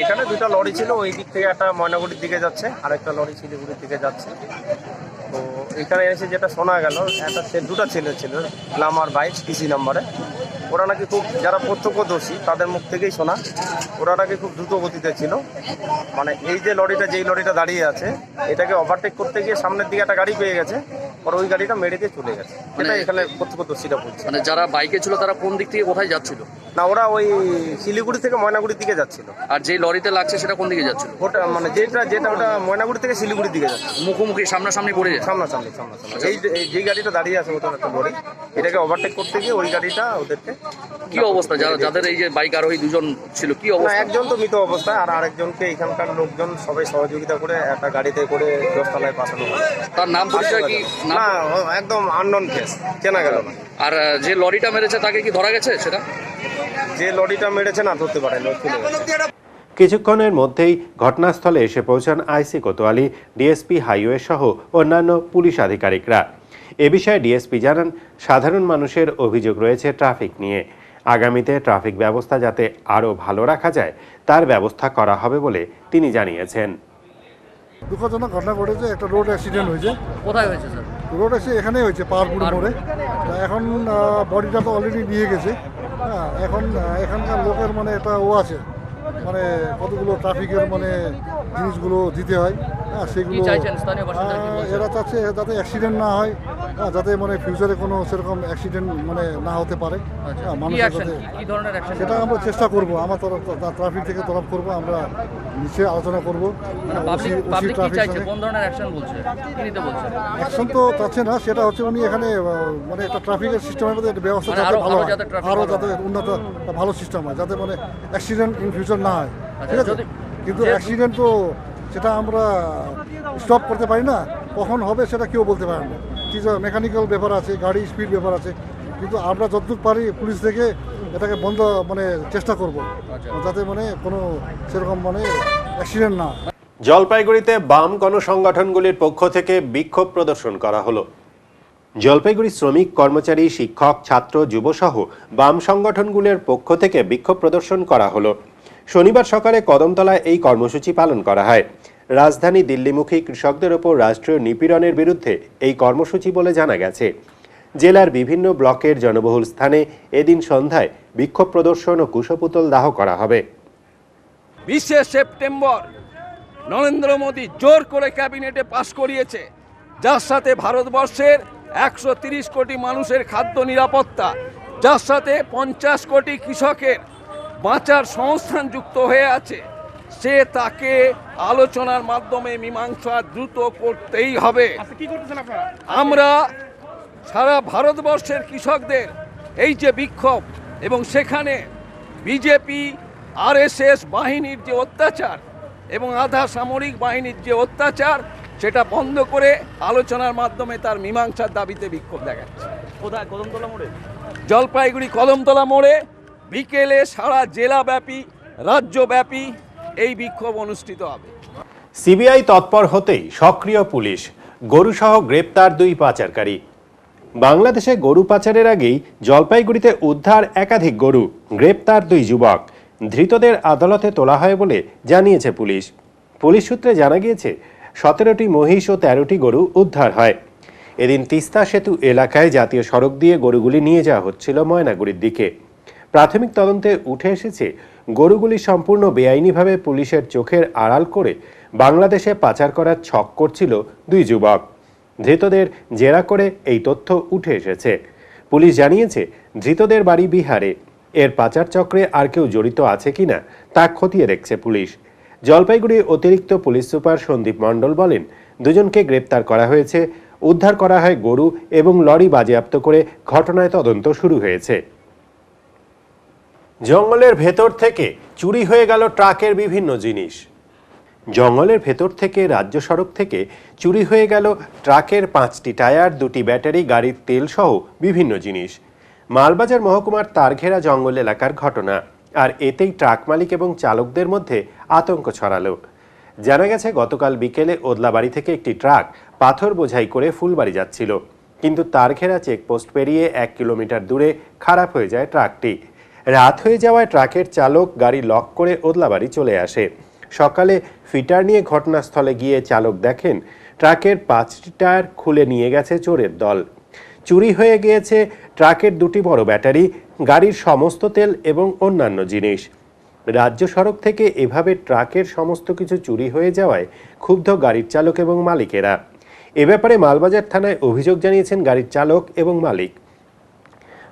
এখানে দুটো লরি ছিল, ওই দিক থেকে একটা ময়নাগুড়ির দিকে যাচ্ছে, আরেকটা লরি শিলিগুড়ির দিকে যাচ্ছে। তো এখানে এসে যেটা শোনা গেল, দুটো ছেলে ছিল গ্ল্যামার বাইক পিসি নাম্বারে। ওরা নাকি খুব, যারা প্রত্যক্ষদর্শী তাদের মুখ থেকেই শোনা, ওরা নাকি খুব দ্রুত গতিতে ছিল। মানে এই যে লরিটা, যেই লরিটা দাঁড়িয়ে আছে, এটাকে ওভারটেক করতে গিয়ে সামনের দিকে একটা গাড়ি পেয়ে গেছে, আর ওই গাড়িটা মেরে দিয়ে চলে গেছে। এটা এখানে প্রত্যক্ষদর্শীরা বলছে। মানে যারা বাইকে ছিল তারা কোন দিক থেকে কোথায় যাচ্ছিল? না, ওরা ওই শিলিগুড়ি থেকে ময়নাগুড়ির দিকে যাচ্ছিল। আর যে লরিতে লাগছে সেটা কোন দিকে যাচ্ছিল? ওটা মানে যেটা ওটা ময়নাগুড়ি থেকে শিলিগুড়ির দিকে যাচ্ছে। মুখোমুখি সামনাসামনি পড়ে যায়? সামনাসামনি। এই যে গাড়িটা দাঁড়িয়ে আছে, ওটা একটা লরি, এটাকে ওভারটেক করতে গিয়ে ওই গাড়িটা ওদেরকে। কি অবস্থা যাদের এই যে বাইক আরোহী দুজন ছিল, কি অবস্থা? একজন তো মৃত অবস্থায়, আর আরেকজনকে এখানকার লোকজন সবাই সহযোগিতা করে একটা গাড়িতে করে 10 তলায় পাঠানো হয়। তার নাম পরিচয় কি? না, একদম আননোন কেস, চেনা গেল না। আর যে লরিটা মেরেছে তাকে কি ধরা গেছে? সেটা যে লরিটা মেরেছে না, ধরতে পারেনি। কিছুক্ষণের মধ্যেই ঘটনাস্থলে এসে পৌঁছান আইসি কোতোয়ালি, ডিএসপি হাইওয়ে সহ অন্যান্য পুলিশ আধিকারিকরা। এ বিষয়ে ডিএসপি জানান, সাধারণ মানুষের অভিযোগ রয়েছে ট্রাফিক নিয়ে। আগামীতে ট্রাফিক ব্যবস্থা যাতে আরও ভালো রাখা যায় তার ব্যবস্থা করা হবে বলে তিনি জানিয়েছেন। দুঃখজনক ঘটনা ঘটেছে, একটা রোড অ্যাক্সিডেন্ট হয়েছে। কোথায় হয়েছে স্যার? রোড অ্যাক্সিডেন্ট এখানেই হয়েছে, পাহাড়পুর মোড়ে। এখন বডিটা তো অলরেডি নিয়ে গেছে। হ্যাঁ, এখন এখানকার লোকের মানে একটা আছে, মানে কতগুলো ট্রাফিকের মানে জিনিসগুলো দিতে হয়। হ্যাঁ, সেগুলো এরা চাচ্ছে যাতে অ্যাক্সিডেন্ট না হয়, যাতে মানে ফিউচারে কোনো সেরকম অ্যাক্সিডেন্ট মানে না হতে পারে। মানুষের সাথে সেটা আমরা চেষ্টা করবো, আমার তরফ ট্রাফিক থেকে তরফ করবো, আমরা নিচে আলোচনা করবো। অ্যাকশন তো চাচ্ছে না, সেটা হচ্ছে উনি এখানে মানে একটা ট্রাফিকের সিস্টেমের মধ্যে একটা ব্যবস্থা যাতে ভালো হয়, আরও যাতে উন্নত ভালো সিস্টেম হয়, যাতে মানে অ্যাক্সিডেন্ট ইন ফিউচার না হয়। ঠিক আছে, কিন্তু অ্যাক্সিডেন্ট তো সেটা আমরা স্টপ করতে পারি না, কখন হবে সেটা কেউ বলতে পারে না। কিছু মেকানিক্যাল ব্যাপার আছে, গাড়ি স্পিড ব্যাপার আছে, কিন্তু আমরা যতটুকু পারি পুলিশ থেকে এটাকে বন্ধ মানে চেষ্টা করব, যাতে মানে কোনো সেরকম মানে অ্যাক্সিডেন্ট না। জলপাইগুড়িতে বাম গণসংগঠনগুলির পক্ষ থেকে বিক্ষোভ প্রদর্শন করা হলো। জলপাইগুড়ি শ্রমিক, কর্মচারী, শিক্ষক, ছাত্র, যুবসহ বাম সংগঠনগুলির পক্ষ থেকে বিক্ষোভ প্রদর্শন করা হলো। শনিবার সকালে কদমতলায় এই কর্মসূচি পালন করা হয়। রাজধানী দিল্লিমুখী কৃষকদের ওপর রাষ্ট্রীয় নিপীড়নের বিরুদ্ধে এই কর্মসূচি বলে জানা গেছে। জেলার বিভিন্ন ব্লকের জনবহুল স্থানে এদিন সন্ধ্যায় বিক্ষোভ প্রদর্শন ও কুশপুতল দাহ করা হবে। 20শে সেপ্টেম্বর নরেন্দ্র মোদী জোর করে ক্যাবিনেটে পাশ করিয়েছে, যার সাথে ভারতবর্ষের 130 কোটি মানুষের খাদ্য নিরাপত্তা, যার সাথে 50 কোটি কৃষকের বাঁচার সংস্থান যুক্ত হয়ে আছে। সে তাকে আলোচনার মাধ্যমে মীমাংসা দ্রুত করতেই হবে। আমরা সারা ভারতবর্ষের কৃষকদের এই যে বিক্ষোভ এবং সেখানে বিজেপি আরএসএস বাহিনীর যে অত্যাচার এবং আধা সামরিক বাহিনীর যে অত্যাচার, সেটা বন্ধ করে আলোচনার মাধ্যমে তার মীমাংসার দাবিতে বিক্ষোভ দেখাচ্ছে। কোথায়? কদমতলা মোড়ে? জলপাইগুড়ি কদমতলা মোড়ে বিকেলে সারা জেলাব্যাপী, রাজ্যব্যাপী এই বিক্ষোভ অনুষ্ঠিত হবে। সিবিআই তৎপর হতেই সক্রিয় পুলিশ, গরুসহ গ্রেপ্তার 2 পাচারকারী। বাংলাদেশে গরু পাচারের আগেই জলপাইগুড়িতে উদ্ধার একাধিক গরু, গ্রেপ্তার 2 যুবক। ধৃতদের আদালতে তোলা হয় বলে জানিয়েছে পুলিশ। পুলিশ সূত্রে জানা গিয়েছে 17টি মহিষ ও 13টি গরু উদ্ধার হয়। এদিন তিস্তা সেতু এলাকায় জাতীয় সড়ক দিয়ে গরুগুলি নিয়ে যাওয়া হচ্ছিল ময়নাগুড়ির দিকে। প্রাথমিক তদন্তে উঠে এসেছে গরুগুলি সম্পূর্ণ বেআইনিভাবে পুলিশের চোখের আড়াল করে বাংলাদেশে পাচার করার ছক করছিল 2 যুবক। ধৃতদের জেরা করে এই তথ্য উঠে এসেছে। পুলিশ জানিয়েছে ধৃতদের বাড়ি বিহারে। এর পাচার চক্রে আর কেউ জড়িত আছে কিনা তা খতিয়ে দেখছে পুলিশ। জলপাইগুড়ি অতিরিক্ত পুলিশ সুপার সন্দীপ মণ্ডল বলেন, 2 জনকে গ্রেপ্তার করা হয়েছে। উদ্ধার করা হয় গরু এবং লরি বাজেয়াপ্ত করে ঘটনায় তদন্ত শুরু হয়েছে। জঙ্গলের ভেতর থেকে চুরি হয়ে গেল ট্রাকের বিভিন্ন জিনিস। জঙ্গলের ভেতর থেকে রাজ্য সড়ক থেকে চুরি হয়ে গেল ট্রাকের 5টি টায়ার, 2টি ব্যাটারি, গাড়ির তেল সহ বিভিন্ন জিনিস। মালবাজার মহকুমার তারঘেরা জঙ্গল এলাকার ঘটনা, আর এতেই ট্রাক মালিক এবং চালকদের মধ্যে আতঙ্ক ছড়ালো। জানা গেছে গতকাল বিকেলে ওদলাবাড়ি থেকে একটি ট্রাক পাথর বোঝাই করে ফুলবাড়ি যাচ্ছিল, কিন্তু তারঘেরা চেকপোস্ট পেরিয়ে 1 কিলোমিটার দূরে খারাপ হয়ে যায় ট্রাকটি। রাত হয়ে যাওয়ায় ট্রাকের চালক গাড়ি লক করে ওদলাবাড়ি চলে আসে। সকালে ফিটার নিয়ে ঘটনাস্থলে গিয়ে চালক দেখেন ট্রাকের 5টি টায়ার খুলে নিয়ে গেছে চোরের দল। চুরি হয়ে গিয়েছে ট্রাকের 2টি বড় ব্যাটারি, গাড়ির সমস্ত তেল এবং অন্যান্য জিনিস। রাজ্য সড়ক থেকে এভাবে ট্রাকের সমস্ত কিছু চুরি হয়ে যাওয়ায় ক্ষুব্ধ গাড়ির চালক এবং মালিকেরা। এ ব্যাপারে মালবাজার থানায় অভিযোগ জানিয়েছেন গাড়ির চালক এবং মালিক।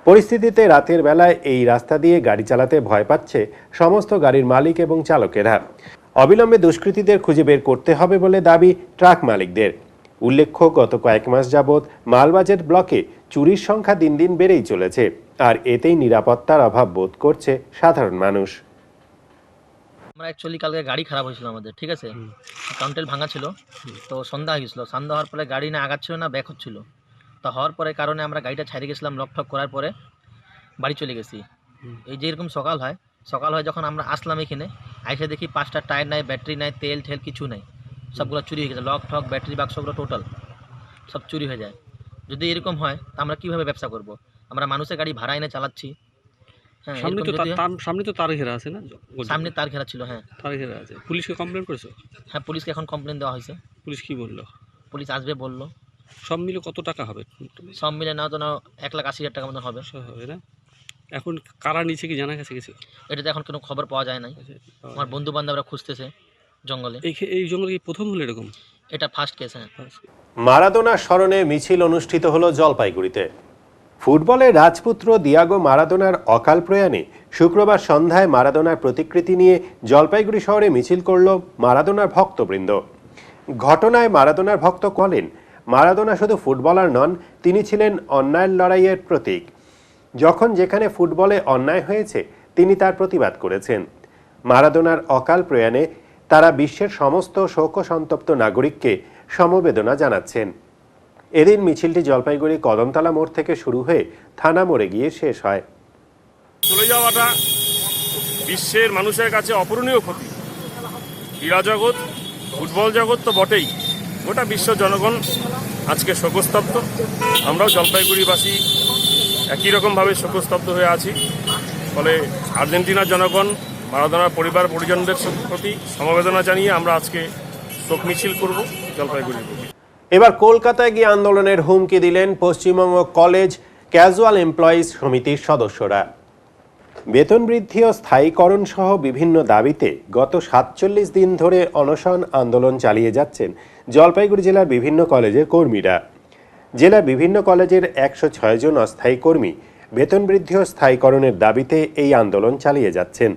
পরিস্থিতিতে রাতের বেলায় এই রাস্তা দিয়ে গাড়ি চালাতে ভয় পাচ্ছে সমস্ত গাড়ির মালিক এবং চালকেরা। অবিলম্বে দুষ্কৃতীদের খুঁজে বের করতে হবে বলে দাবি ট্রাক মালিকদের। উল্লেখ্য, গত কয়েক মাস যাবৎ মালবাজার ব্লকে চুরির সংখ্যা দিন দিন বেড়েই চলেছে, আর এতেই নিরাপত্তার অভাব বোধ করছে সাধারণ মানুষ। আমরা অ্যাকচুয়ালি কালকে গাড়ি খারাপ হয়েছিল আমাদের, ঠিক আছে, কাউন্টেল ভাঙা ছিল, তো সন্ধ্যা হয়ে গেছিলো। সন্ধ্যা হওয়ার পরে গাড়ি না আগাচ্ছিল না ব্যাক হচ্ছিল, তো হওয়ার পরে কারণে আমরা গাড়িটা ছাড়িয়ে গেছিলাম। লক ঠক করার পরে বাড়ি চলে গেছি। এই যে এরকম সকাল হয় যখন আমরা আসলাম এখানে, আইসে দেখি 5টা টায়ার নাই, ব্যাটারি নাই, তেল ঠেল কিছু নাই, সবগুলো চুরি হয়ে গেছে। লক ঠক, ব্যাটারি বাক্সগুলো টোটাল সব চুরি হয়ে যায়। যদি এরকম হয় তা আমরা কীভাবে ব্যবসা করব? আমরা মানুষের গাড়ি ভাড়া এনে চালাচ্ছি। হ্যাঁ, সামনে তো তার ঘেরা আছে না? সামনে তার ঘেরা ছিল। হ্যাঁ, তার ঘেরা আছে। পুলিশকে কমপ্লেন করেছো? হ্যাঁ, পুলিশকে এখন কমপ্লেন দেওয়া হয়েছে। পুলিশ কি বললো? পুলিশ আসবে বললো। সব মিলে কত টাকা হবে? সব মিলে না তো না 1,80,000 টাকা মতো হবে। হবে না? এখন কারা নিচে কি জানা গেছে কিছু? এটাতে এখন কোনো খবর পাওয়া যায় নাই। আমার বন্ধু বান্ধবরা খুঁজতেছে জঙ্গলে। এই জঙ্গলে কি প্রথম হলো এরকম? এটা ফার্স্ট কেস। হ্যাঁ। মারাদোনার স্মরণে মিছিল অনুষ্ঠিত হলো জলপাইগুড়িতে। ফুটবলের রাজপুত্র দিয়াগো মারাদোনার অকাল প্রয়াণে শুক্রবার সন্ধ্যায় মারাদোনার প্রতিকৃতি নিয়ে জলপাইগুড়ি শহরে মিছিল করল মারাদোনার ভক্তবৃন্দ। ঘটনায় মারাদোনার ভক্ত বলেন, মারাদোনা শুধু ফুটবলার নন, তিনি ছিলেন অন্যায়ের লড়াইয়ের প্রতীক। যখন যেখানে ফুটবলে অন্যায় হয়েছে তিনি তার প্রতিবাদ করেছেন। মারাদোনার অকাল প্রয়াণে তারা বিশ্বের সমস্ত শোকসন্তপ্ত নাগরিককে সমবেদনা জানাচ্ছেন। এদিন মিছিলটি জলপাইগুড়ি কদমতলা মোড় থেকে শুরু হয়ে থানা মোড়ে গিয়ে শেষ হয়। চলে যাওয়াটা বিশ্বের মানুষের কাছে অপূরণীয় ক্ষতি। ক্রীড়া জগৎ, ফুটবল জগৎ তো বটেই, গোটা বিশ্ব জনগণ আজকে শোকস্তব্ধ। আমরাও জলপাইগুড়িবাসী একই রকমভাবে শোকস্তব্ধ হয়ে আছি। ফলে আর্জেন্টিনার জনগণ, মারাদোনার পরিবার পরিজনদের প্রতি সমবেদনা জানিয়ে আমরা আজকে শোক মিছিল করব জলপাইগুড়ি। এবার কলকাতায় গিয়ে আন্দোলনের হুমকি দিলেন পশ্চিমবঙ্গ কলেজ ক্যাজুয়াল এমপ্লয়িজ সমিতির সদস্যরা। বেতন বৃদ্ধি ও স্থায়ীকরণ সহ বিভিন্ন দাবিতে গত 47 দিন ধরে অনশন আন্দোলন চালিয়ে যাচ্ছেন জলপাইগুড়ি জেলার বিভিন্ন কলেজের কর্মীরা। জেলার বিভিন্ন কলেজের 106 জন অস্থায়ী কর্মী বেতন বৃদ্ধি ও স্থায়ীকরণের দাবিতে এই আন্দোলন চালিয়ে যাচ্ছেন।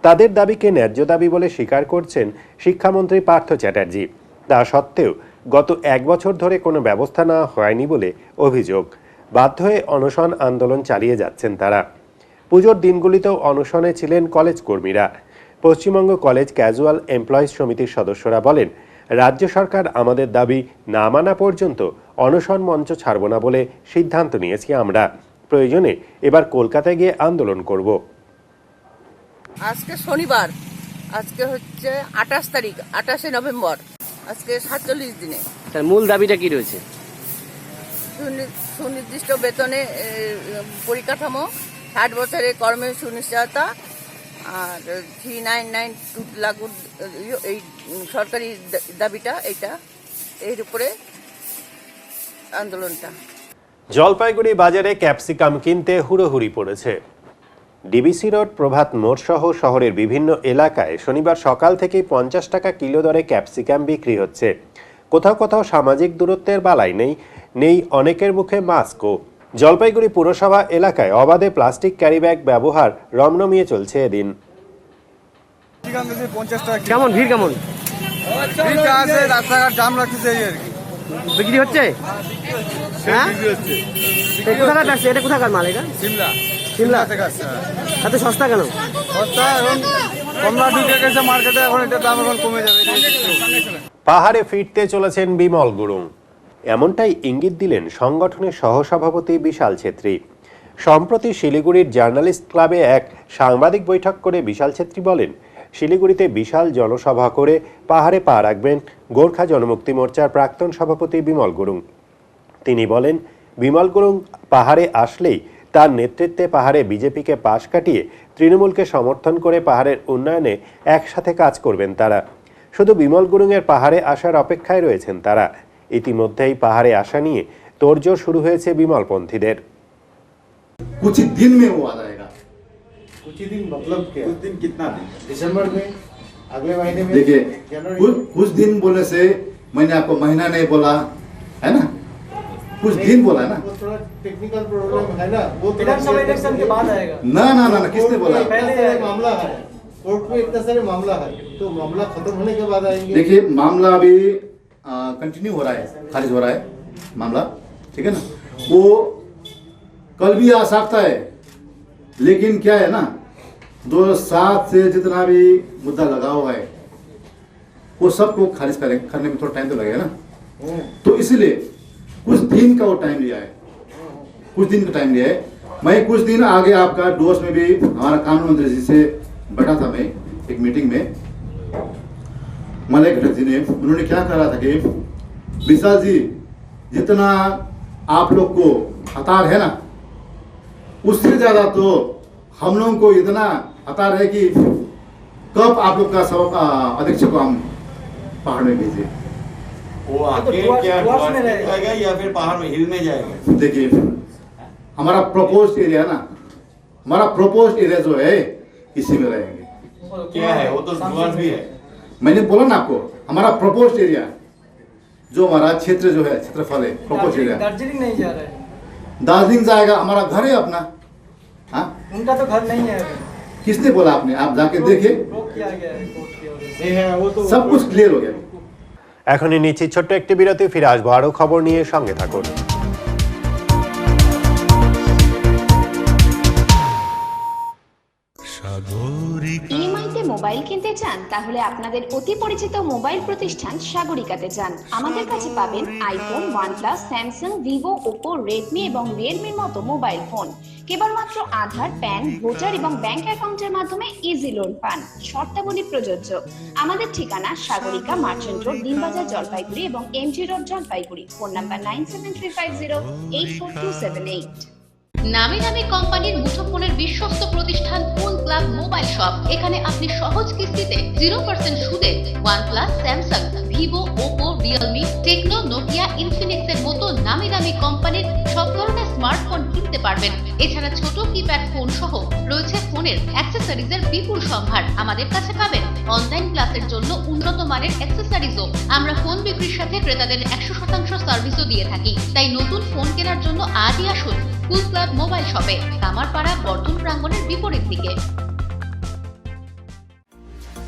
তাদের দাবিকে ন্যায্য দাবি বলে স্বীকার করছেন শিক্ষামন্ত্রী পার্থ চ্যাটার্জি। তা সত্ত্বেও গত 1 বছর ধরে কোনো ব্যবস্থা নেওয়া হয়নি বলে অভিযোগ। বাধ্য হয়ে অনশন আন্দোলন চালিয়ে যাচ্ছেন তারা। পুজোর দিনগুলিতেও অনশনে ছিলেন কলেজ কর্মীরা। পশ্চিমবঙ্গ কলেজ ক্যাজুয়াল এমপ্লয়িজ সমিতির সদস্যরা বলেন, রাজ্য সরকার আমাদের দাবি না মানা পর্যন্ত অনশন মঞ্চ ছাড়ব না বলে সিদ্ধান্ত নিয়েছি আমরা। প্রয়োজনে এবার কলকাতায় গিয়ে আন্দোলন করব। আজকে শনিবার, আজকে হচ্ছে 28 তারিখ, 28 নভেম্বর, আজকে 47 দিনে। মূল দাবিটা কি রয়েছে? সুনির্দিষ্ট বেতনে পরিকাঠামো, 60 বছরের কর্মের সুনিশ্চয়তা, আর 3992 লাগু এই সরকারি দাবিটা, এর উপরে আন্দোলনটা। জলপাইগুড়ি বাজারে ক্যাপসিকাম কিনতে হুড়োহুড়ি পড়েছে। ডিবিসি রোড, প্রভাত মোড় সহ শহরের বিভিন্ন এলাকায় শনিবার সকাল থেকেই 50 টাকা কিলো দরে ক্যাপসিকাম বিক্রি হচ্ছে। কোথাও কোথাও সামাজিক দূরত্বের বালাই নেই অনেকের মুখে মাস্কও। জলপাইগুড়ি পুরসভা এলাকায় অবাধে প্লাস্টিক ক্যারিব্যাগ ব্যবহার রমরমিয়ে চলছে এদিন। কেমন ভিড়, কেমন রাস্তাঘাট জাম লাগছে, বিক্রি হচ্ছে? কোথাকার আসছে এটা? কোথাকার মাল এটা? সিমলা থেকে আসছে। এত সস্তা কেন? সস্তা এখন কমলা ঢুকে গেছে মার্কেটে, এখন এটা দাম এখন কমে যাবে। পাহাড়ে ফিরতে চলেছেন বিমল গুরুং, এমনটাই ইঙ্গিত দিলেন সংগঠনের সহসভাপতি বিশাল ছেত্রী। সম্প্রতি শিলিগুড়ির জার্নালিস্ট ক্লাবে এক সাংবাদিক বৈঠক করে বিশাল ছেত্রী বলেন, শিলিগুড়িতে বিশাল জনসভা করে পাহাড়ে পা রাখবেন গোর্খা জনমুক্তি মোর্চার প্রাক্তন সভাপতি বিমল গুরুং। তিনি বলেন, বিমল গুরুং পাহাড়ে আসলেই তার নেতৃত্বে পাহাড়ে বিজেপিকে পাশ কাটিয়ে তৃণমূলকে সমর্থন করে পাহাড়ের উন্নয়নে একসাথে কাজ করবেন তারা। শুধু বিমল গুরুংয়ের পাহাড়ে আসার অপেক্ষায় রয়েছেন তারা। ইতিমধ্যেই পাহাড়ে আসা নিয়ে তোড়জোড় শুরু হয়েছে বিমলপন্থীদের। कुछ दिन में वो आ जाएगा। कुछ दिन मतलब क्या? कुछ दिन कितना दिन? दिसंबर में, अगले महीने में। देखिए, कुछ दिन बोले से मैंने आपको महीना नहीं बोला है ना, कुछ दिन बोला है ना। वो थोड़ा टेक्निकल प्रॉब्लम है ना, वो विधानसभा इलेक्शन के बाद आएगा। ना ना ना, किसने बोला? पहले मामला है कोर्ट में, इतना सारे मामला है, तो मामला खत्म होने के बाद आएंगे। देखिए, मामला अभी कंटिन्यू हो रहा है, खारिज हो रहा है मामला, ठीक है ना। वो कल भी आ सकता है, लेकिन क्या है ना, 2007 से जितना भी मुद्दा लगा हुआ है वो सबको खारिज करने में थोड़ा टाइम तो लगेगा ना। तो इसलिए कुछ दिन का वो टाइम लिया है, कुछ दिन का टाइम लिया है। मैं कुछ दिन आगे आपका डोस में भी हमारा कानून मंत्री जी से बैठा था, मैं एक मीटिंग में मलय घटक जी ने, उन्होंने क्या कहा था कि विशाल जी, जितना आप लोग को हतार है ना, उससे ज्यादा तो हम लोगों को इतना हतार है कि कब आप लोग का सब अध्यक्ष को हम पहाड़ में भेजे। वो आके क्या में रहेगा या फिर पहाड़ में हिल में जाएगा? देखिए, हमारा प्रपोज्ड एरिया ना, हमारा प्रपोज्ड एरिया जो है इसी में रहेंगे। क्या है वो? तो डुआर्स भी है। मैंने बोला ना आपको, हमारा प्रपोज्ड एरिया जो हमारा क्षेत्र जो है, क्षेत्रफल है, प्रपोज्ड एरिया। दार्जिलिंग नहीं जा रहा है? दार्जिलिंग जाएगा, हमारा घर है अपना। हाँ, उनका तो घर नहीं है। किसने बोला? आपने, आप जाके देखिए, सब कुछ क्लियर हो गया। এখনই নিচ্ছি ছোট্ট একটি বিরতি, ফিরে আসবো আরো খবর নিয়ে, সঙ্গে থাকুন। ইএমআইতে মোবাইল কিনতে চান? তাহলে আপনাদের অতি পরিচিত মোবাইল প্রতিষ্ঠান সাগরিকাতে যান। আমাদের কাছে পাবেন iPhone, OnePlus, Samsung, Vivo, Oppo, Redmi এবং রিয়েলমির মতো মোবাইল ফোন। কেবলমাত্র আধার, প্যান, ভোটার এবং ব্যাংক অ্যাকাউন্টের মাধ্যমে ইজি লোন পান। শর্তাবলী প্রযোজ্য। আমাদের ঠিকানা সাগরিকা, মার্চেন্ট রোড, দিনবাজার, জলপাইগুড়ি এবং MG road, Jalpaiguri. Phone number 9735084278। নামি দামি কোম্পানির মুঠোফোনের বিশ্বস্ত প্রতিষ্ঠান কুল ক্লাব মোবাইল শপ। এখানে আপনি সহজ কিস্তিতে 0% সুদে OnePlus, Samsung, Vivo, Oppo, Realme, Tecno, Nokia, Infinix এর মতো নামি দামি কোম্পানির সব ধরনের স্মার্টফোন কিনতে পারবেন। এছাড়া ছোট কিপ্যাড ফোন সহ রয়েছে ফোনের অ্যাক্সেসরিজের বিপুল সম্ভার। আমাদের কাছে পাবেন অনলাইন ক্লাসের জন্য উন্নত মানের অ্যাক্সেসরিজও। আমরা ফোন বিক্রির সাথে ক্রেতাদের 100% সার্ভিসও দিয়ে থাকি। তাই নতুন ফোন কেনার জন্য আজই আসুন কুল ক্লাব মোবাইল শপে, কামারপাড়া, বর্ধন প্রাঙ্গণের বিপরীত দিকে।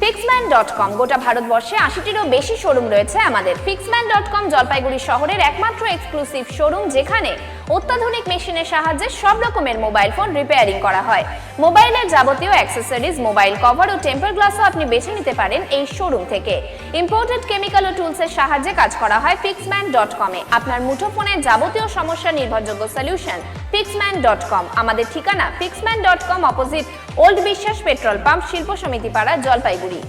Fixman.com গোটা ভারতবর্ষে 80টিরও বেশি শোরুম রয়েছে আমাদের। Fixman.com জলপাইগুড়ি শহরের একমাত্র এক্সক্লুসিভ শোরুম, যেখানে অত্যাধুনিক মেশিনের সাহায্যে সব রকমের মোবাইল ফোন রিপেয়ারিং করা হয়। মোবাইলের যাবতীয় অ্যাক্সেসরিজ, মোবাইল কভার ও টেম্পার গ্লাসও আপনি বেছে নিতে পারেন এই শোরুম থেকে। ইম্পোর্টেড কেমিক্যাল ও টুলসের সাহায্যে কাজ করা হয় Fixman.com এ। আপনার মুঠোফোনের যাবতীয় সমস্যার নির্ভরযোগ্য সলিউশন Fixman.com। আমাদের ঠিকানা Fixman.com, অপোজিট ওল্ড বিশ্বাস পেট্রোল পাম্প, শিল্প সমিতি পাড়া, জলপাইগুড়ি।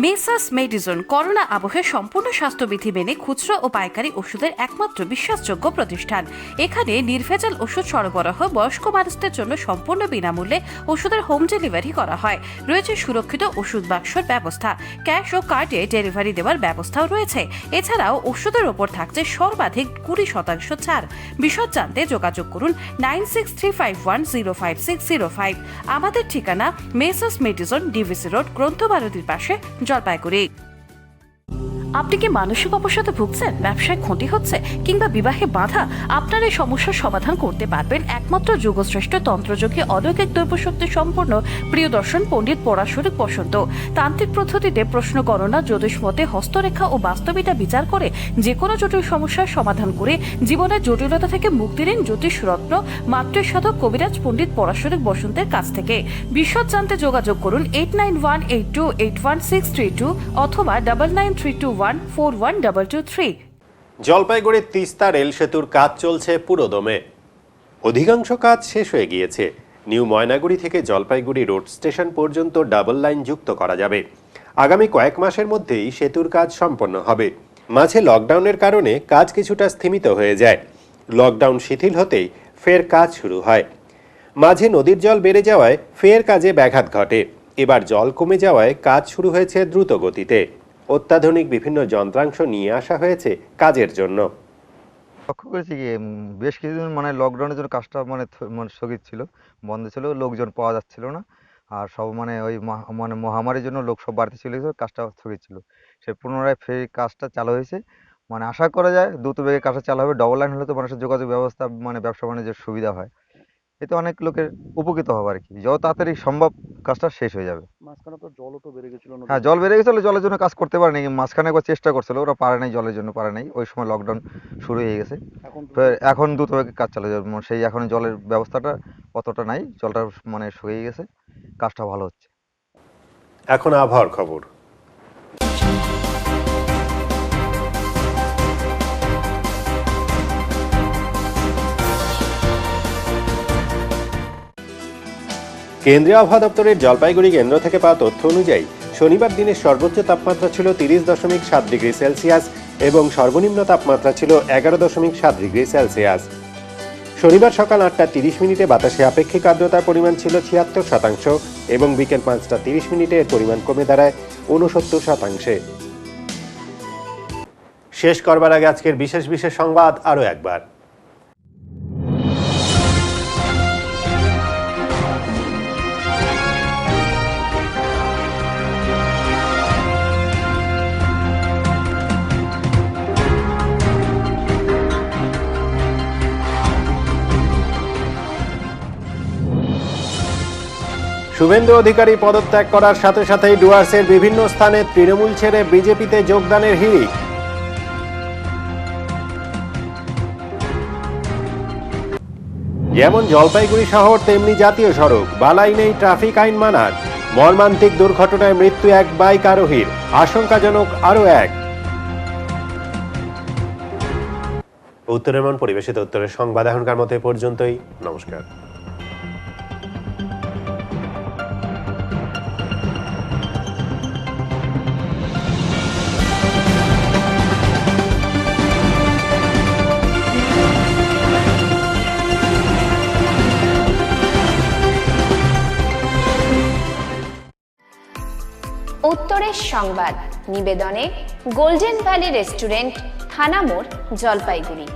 মেসাস মেডিজোন করোনা আবহে সম্পূর্ণ স্বাস্থ্যবিধি মেনে খুচরো ও পাইকারি ওষুধের একমাত্র বিশ্বাসযোগ্য প্রতিষ্ঠান। এখানে নির্ভেজাল ওষুধ সরবরাহ, বয়স্ক মানুষদের জন্য সম্পূর্ণ বিনামূল্যে ওষুধের হোম ডেলিভারি করা হয়। রয়েছে সুরক্ষিত ওষুধ বাক্সর ব্যবস্থা, ক্যাশ ও কার্ডে ডেলিভারি দেওয়ার ব্যবস্থাও রয়েছে। এছাড়াও ওষুধের ওপর থাকছে সর্বাধিক 20% ছাড়। বিশদ জানতে যোগাযোগ করুন 9635105605। আমাদের ঠিকানা মেসাস মেডিজোন, ডিভিসি রোড, গ্রন্থভারতীর পাশে, জলপাইগুড়ি। আপনি কি মানসিক অবসাদে ভুগছেন, ব্যবসায় ক্ষতি হচ্ছে কিংবা বিবাহে বাধা? আপনার এই সমস্যার সমাধান করতে পারবেন একমাত্র যুগশ্রেষ্ঠ তন্ত্রযোগী অলৌকিক দৈবশক্তি সম্পন্ন প্রিয়দর্শন পণ্ডিত পরাশরিক বসন্ত। তান্ত্রিক পদ্ধতিতে প্রশ্ন গণনা, জ্যোতিষ মতে, হস্তরেখা ও বাস্তবিকতা বিচার করে যে কোনো জটিল সমস্যার সমাধান করে জীবনের জটিলতা থেকে মুক্তি দেন জ্যোতিষ রত্ন মাতৃসাধক কবিরাজ পণ্ডিত পরাশরিক বসন্তের কাছ থেকে। বিশদ জানতে যোগাযোগ করুন 8918281632 অথবা 9932141223। জলপাইগুড়ির তিস্তা রেল সেতুর কাজ চলছে পুরোদমে। অধিকাংশ কাজ শেষ হয়ে গিয়েছে। নিউ ময়নাগুড়ি থেকে জলপাইগুড়ি রোড স্টেশন পর্যন্ত ডাবল লাইন যুক্ত করা যাবে। আগামী কয়েক মাসের মধ্যেই সেতুর কাজ সম্পন্ন হবে। মাঝে লকডাউনের কারণে কাজ কিছুটা স্থিমিত হয়ে যায়। লকডাউন শিথিল হতেই ফের কাজ শুরু হয়। মাঝে নদীর জল বেড়ে যাওয়ায় ফের কাজে ব্যাঘাত ঘটে। এবার জল কমে যাওয়ায় কাজ শুরু হয়েছে দ্রুত গতিতে। অত্যাধুনিক বিভিন্ন যন্ত্রাংশ নিয়ে আসা হয়েছে কাজের জন্য। লক্ষ্য করেছি কি বেশ কিছুদিন মানে লকডাউনের জন্য কাজটা মানে স্থগিত ছিল, বন্ধ ছিল, লোকজন পাওয়া যাচ্ছিল না। আর সব মানে ওই মানে মহামারীর জন্য লোক সব বাড়িতে চলে গেছে, কাজটা স্থগিত ছিল। সে পুনরায় ফের কাজটা চালু হয়েছে। মানে আশা করা যায় দ্রুত বেগে কাজটা চালু হবে। ডবল লাইন হলে তো মানুষের যোগাযোগ ব্যবস্থা মানে ব্যবসা বাণিজ্যের সুবিধা হয়। এতে অনেক লোকের উপকৃত হবে আর কি। যত তাড়াতাড়ি সম্ভব কাজটা শেষ হয়ে যাবে। মাঝখানে তো জলও তো বেড়ে গেছিল। হ্যাঁ, জল বেড়ে গেছিলো, জলের জন্য কাজ করতে পারেনি। মাঝখানে একবার চেষ্টা করছিল, ওরা পারে নাই, জলের জন্য পারে নাই। ওই সময় লকডাউন শুরু হয়ে গেছে। এখন দ্রুত বেগে কাজ চালু যাবে। সেই এখন জলের ব্যবস্থাটা অতটা নাই, জলটা মানে শুকিয়ে গেছে, কাজটা ভালো হচ্ছে। এখন আবহাওয়ার খবর। কেন্দ্রীয় আবহাওয়া দপ্তরের জলপাইগুড়ি কেন্দ্র থেকে পাওয়া তথ্য অনুযায়ী শনিবার দিনের সর্বোচ্চ তাপমাত্রা ছিল 30.7 ডিগ্রি সেলসিয়াস এবং সর্বনিম্ন তাপমাত্রা ছিল 11.7 ডিগ্রি সেলসিয়াস। শনিবার সকাল 8টা 30 মিনিটে বাতাসে আপেক্ষিক আর্দ্রতার পরিমাণ ছিল 76% এবং বিকেল 5টা 30 মিনিটে এর পরিমাণ কমে দাঁড়ায় 69%। শেষ করবার আগে আজকের বিশেষ বিশেষ সংবাদ আরও একবার। শুভেন্দু অধিকারী পদত্যাগ করার সাথে সাথেই ডুয়ার্সের বিভিন্ন স্থানে তৃণমূল ছেড়ে বিজেপিতে যোগদানের হিড়িক। যেমন জলপাইগুড়ি শহর তেমনি জাতীয় সড়ক, বালাই নেই ট্রাফিক আইন মানার। মর্মান্তিক দুর্ঘটনায় মৃত্যু এক বাইক আরোহীর, আশঙ্কাজনক আরও এক। উত্তরের মন পরিবেশিত উত্তরের সংবাদ এখনকার মতো পর্যন্তই। নমস্কার। উত্তরের সংবাদ নিবেদনে গোল্ডেন ভ্যালি রেস্টুরেন্ট, থানা মোড়, জলপাইগুড়ি।